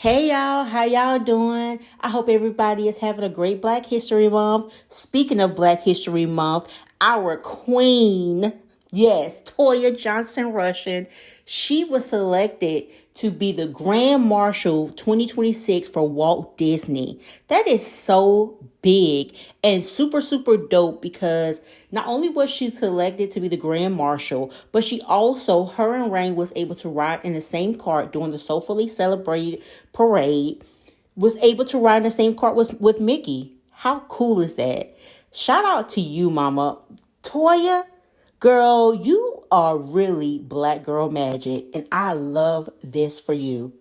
Hey y'all, how y'all doing? I hope everybody is having a great Black History Month. Speaking of Black History Month, our queen, yes, Toya Johnson Russian, she was selected to be the Grand Marshal 2026 for Walt Disney. That is so big and super, super dope because not only was she selected to be the Grand Marshal, but she also, her and Rain was able to ride in the same cart during the soulfully celebrated parade, was able to ride in the same cart with Mickey. How cool is that? Shout out to you, Mama. Toya, girl, you are really Black girl magic, and I love this for you.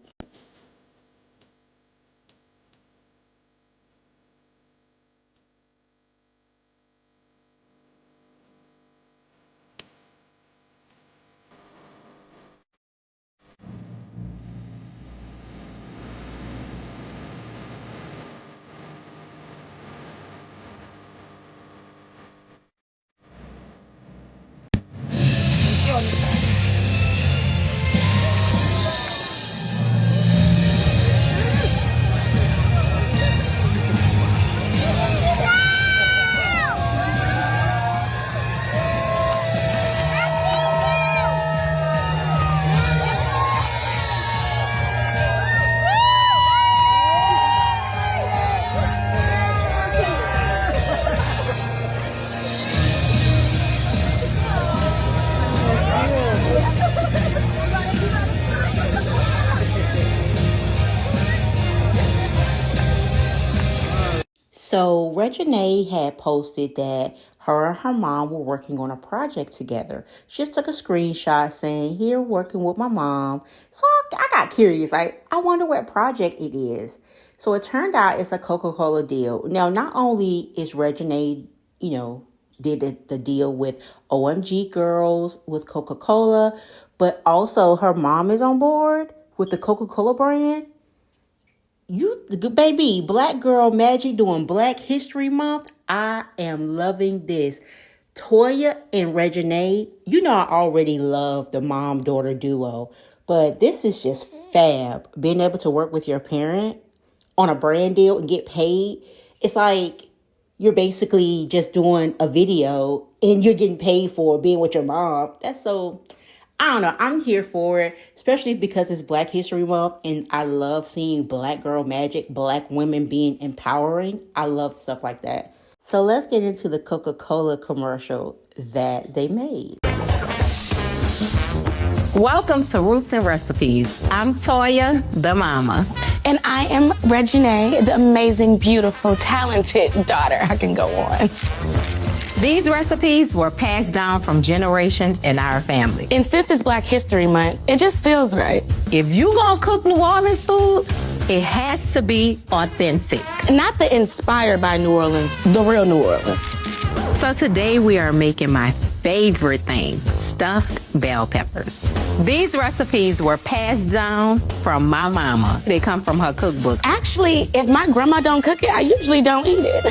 So Reginae had posted that her and her mom were working on a project together. She just took a screenshot saying, "Here, working with my mom." So I got curious. Like, I wonder what project it is. So it turned out it's a Coca-Cola deal. Now, not only is Reginae, did the deal with OMG Girls with Coca-Cola, but also her mom is on board with the Coca-Cola brand. You, baby, Black Girl Magic doing Black History Month. I am loving this. Toya and Reginae, I already love the mom-daughter duo, but this is just fab. Being able to work with your parent on a brand deal and get paid. It's like you're basically just doing a video and you're getting paid for being with your mom. That's so, I don't know. I'm here for it, especially because it's Black History Month and I love seeing Black girl magic, Black women being empowering. I love stuff like that. So let's get into the Coca-Cola commercial that they made. Welcome to Roots and Recipes. I'm Toya, the mama. And I am Reginae, the amazing, beautiful, talented daughter. I can go on. These recipes were passed down from generations in our family. And since it's Black History Month, it just feels right. If you gonna cook New Orleans food, it has to be authentic. Not the inspired by New Orleans, the real New Orleans. So today we are making my favorite thing, stuffed bell peppers. These recipes were passed down from my mama. They come from her cookbook. Actually, if my grandma don't cook it, I usually don't eat it.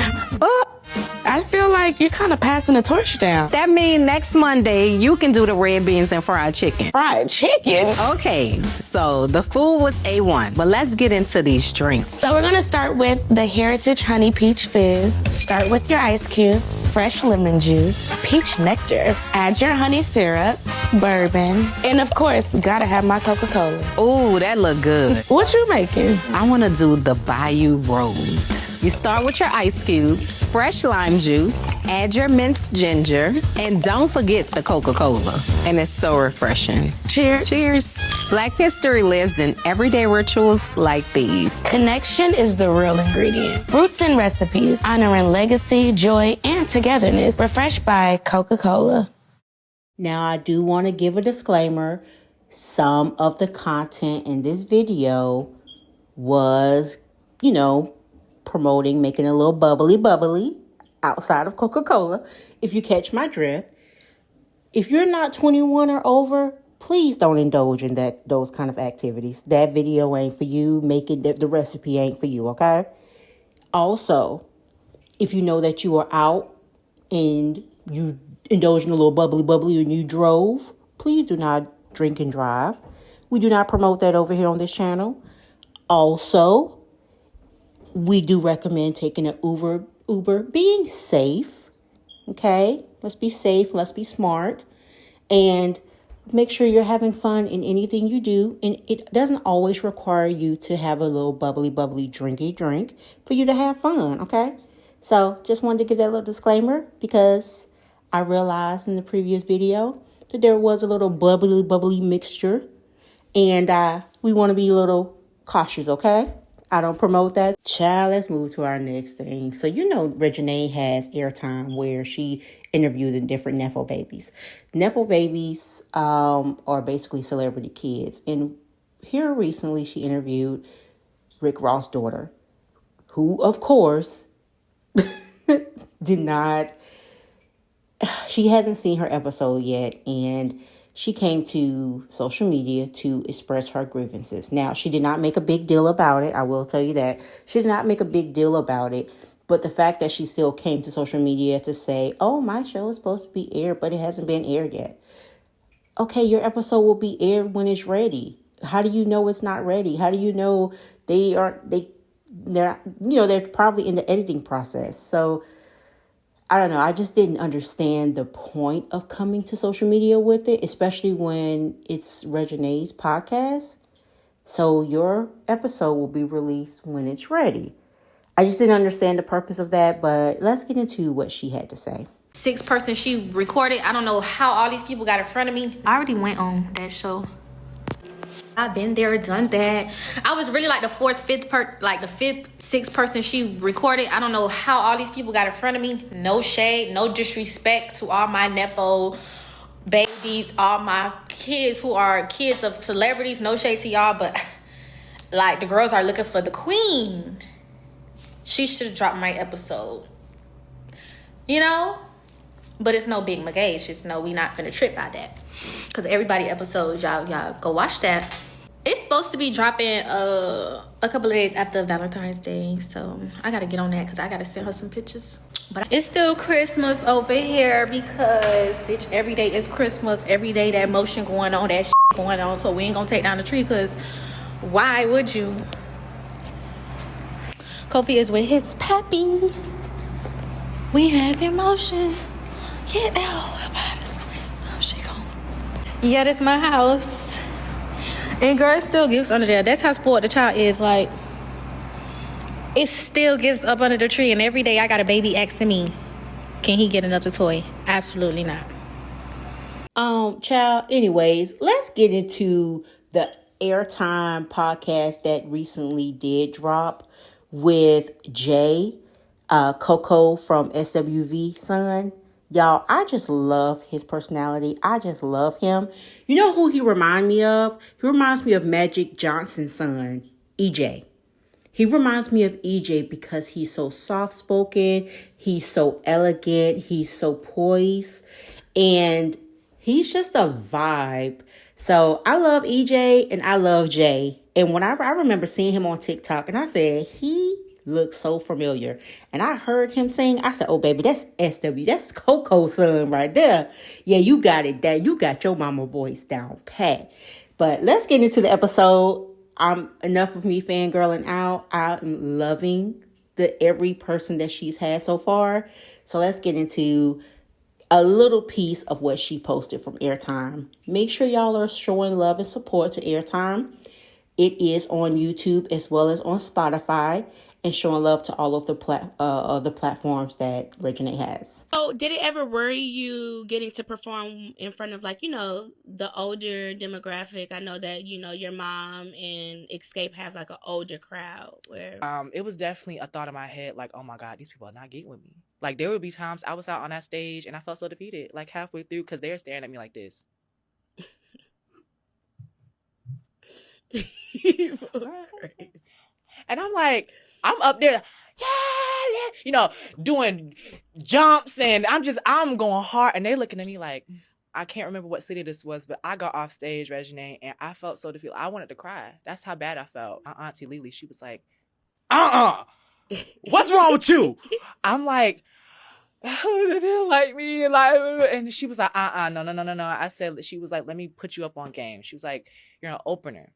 I feel like you're kind of passing the torch down. That means next Monday, you can do the red beans and fried chicken. Fried chicken? Okay, so the food was A1, but let's get into these drinks. So we're gonna start with the Heritage Honey Peach Fizz. Start with your ice cubes, fresh lemon juice, peach nectar. Add your honey syrup, bourbon, and of course, gotta have my Coca-Cola. Ooh, that look good. What you making? I wanna do the Bayou Road. You start with your ice cubes, fresh lime juice, add your minced ginger, and don't forget the Coca-Cola. And it's so refreshing. Cheers. Cheers. Black history lives in everyday rituals like these. Connection is the real ingredient. Roots and Recipes, honoring legacy, joy, and togetherness. Refreshed by Coca-Cola. Now, I do want to give a disclaimer. Some of the content in this video was, promoting making a little bubbly outside of Coca-Cola, if you catch my drift. If you're not 21 or over, please don't indulge in those kind of activities. That video ain't for you. Making the recipe ain't for you, okay? Also, if you know that you are out and you indulge in a little bubbly and you drove, please do not drink and drive. We do not promote that over here on this channel. Also, we do recommend taking an Uber, being safe. Okay, let's be safe, let's be smart, and make sure you're having fun in anything you do. And it doesn't always require you to have a little bubbly drinky drink for you to have fun. Okay, so just wanted to give that little disclaimer because I realized in the previous video that there was a little bubbly mixture, and we want to be a little cautious. Okay, I don't promote that. Child, let's move to our next thing. So, Reginae has airtime where she interviews the different Nepo babies. Nepo babies are basically celebrity kids. And here recently, she interviewed Rick Ross' daughter, who, of course, she hasn't seen her episode yet. And she came to social media to express her grievances. Now, she did not make a big deal about it. I will tell you that. She did not make a big deal about it. But the fact that she still came to social media to say, oh, my show is supposed to be aired, but it hasn't been aired yet. Okay, your episode will be aired when it's ready. How do you know it's not ready? How do you know they're probably in the editing process? So I don't know. I just didn't understand the point of coming to social media with it, especially when it's Reginae's podcast. So your episode will be released when it's ready. I just didn't understand the purpose of that, but let's get into what she had to say. 6-person she recorded. I don't know how all these people got in front of me. I already went on that show. I've been there, done that. I was really like the fifth, sixth person she recorded. I don't know how all these people got in front of me. No shade, no disrespect to all my Nepo babies, all my kids who are kids of celebrities. No shade to y'all, but like the girls are looking for the queen. She should have dropped my episode. But it's no big McGage. Just no, we not finna trip by that. Cause everybody episodes, y'all go watch that. It's supposed to be dropping a couple of days after Valentine's Day. So I gotta get on that because I gotta send her some pictures. But it's still Christmas over here because bitch, every day is Christmas. Every day that motion going on, that shit going on. So we ain't gonna take down the tree because why would you? Kofi is with his pappy. We have emotion. Get out about this. Oh, she gone. Yeah, that's my house. And girl, still gifts under there. That's how spoiled the child is. Like, it still gifts up under the tree. And every day I got a baby asking me, can he get another toy? Absolutely not. Child, anyways, let's get into the airtime podcast that recently did drop with Jay, Coco from SWV son. Y'all, I just love his personality. I just love him. You know who he reminds me of? He reminds me of Magic Johnson's son, EJ. He reminds me of EJ because he's so soft-spoken. He's so elegant. He's so poised. And he's just a vibe. So I love EJ and I love Jay. And when I remember seeing him on TikTok and I said, he looks so familiar. And I heard him sing. I said, oh, baby, that's SW. That's Coco's son right there. Yeah, you got it, Dad. You got your mama voice down pat. But let's get into the episode. Enough of me fangirling out. I'm loving every person that she's had so far. So let's get into a little piece of what she posted from Airtime. Make sure y'all are showing love and support to Airtime. It is on YouTube as well as on Spotify, and showing love to all of the platforms that Reginae has. So did it ever worry you getting to perform in front of the older demographic? I know that, your mom and Escape have like an older crowd where it was definitely a thought in my head, like, oh my God, these people are not getting with me. Like there would be times I was out on that stage and I felt so defeated, like halfway through, because they're staring at me like this. And I'm like, I'm up there, yeah, doing jumps, and I'm going hard, and they looking at me like, I can't remember what city this was, but I got off stage, Reginae, and I felt so defeated. I wanted to cry. That's how bad I felt. My auntie Lily, she was like, what's wrong with you? I'm like, oh, they didn't like me, and she was like, no. I said, she was like, let me put you up on game. She was like, you're an opener.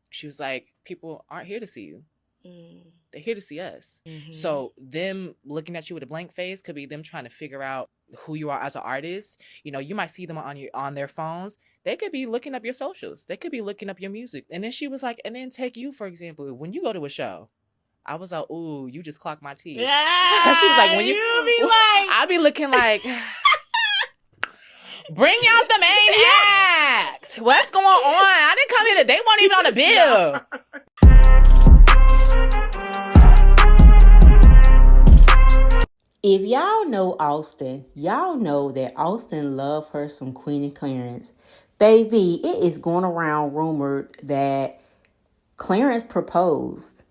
she was like, people aren't here to see you. Mm. They're here to see us. Mm-hmm. So them looking at you with a blank face could be them trying to figure out who you are as an artist. You know, you might see them on their phones. They could be looking up your socials. They could be looking up your music. And then she was like, and then take you, for example, when you go to a show. I was like, ooh, you just clocked my teeth. Yeah, She was like, when you be like, I be looking like, bring out the main act. What's going on? I didn't come here. They weren't even on the bill. If y'all know Austin, y'all know that Austin love her some Queen and Clarence. Baby, it is going around rumored that Clarence proposed.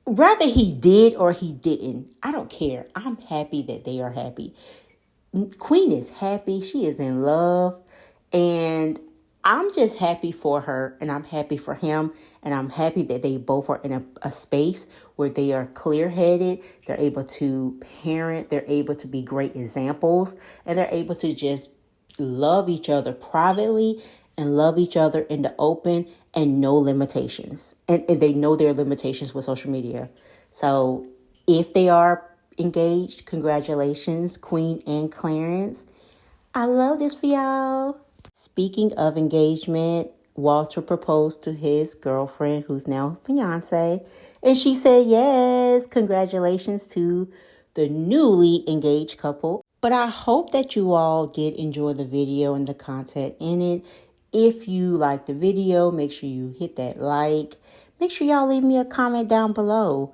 Whether he did or he didn't, I don't care. I'm happy that they are happy. Queen is happy. She is in love. And I'm just happy for her, and I'm happy for him, and I'm happy that they both are in a space where they are clear-headed. They're able to parent. They're able to be great examples, and they're able to just love each other privately and love each other in the open and no limitations. And they know their limitations with social media. So if they are engaged, congratulations, Queen and Clarence. I love this for y'all. Speaking of engagement, Walter proposed to his girlfriend, who's now fiance, and she said yes. Congratulations to the newly engaged couple. But I hope that you all did enjoy the video and the content in it. If you like the video, make sure you hit that like. Make sure y'all leave me a comment down below.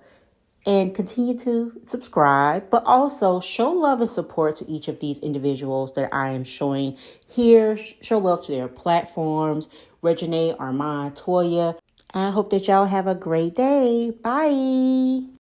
And continue to subscribe, but also show love and support to each of these individuals that I am showing here. Show love to their platforms, Reginae, Toya. I hope that y'all have a great day. Bye.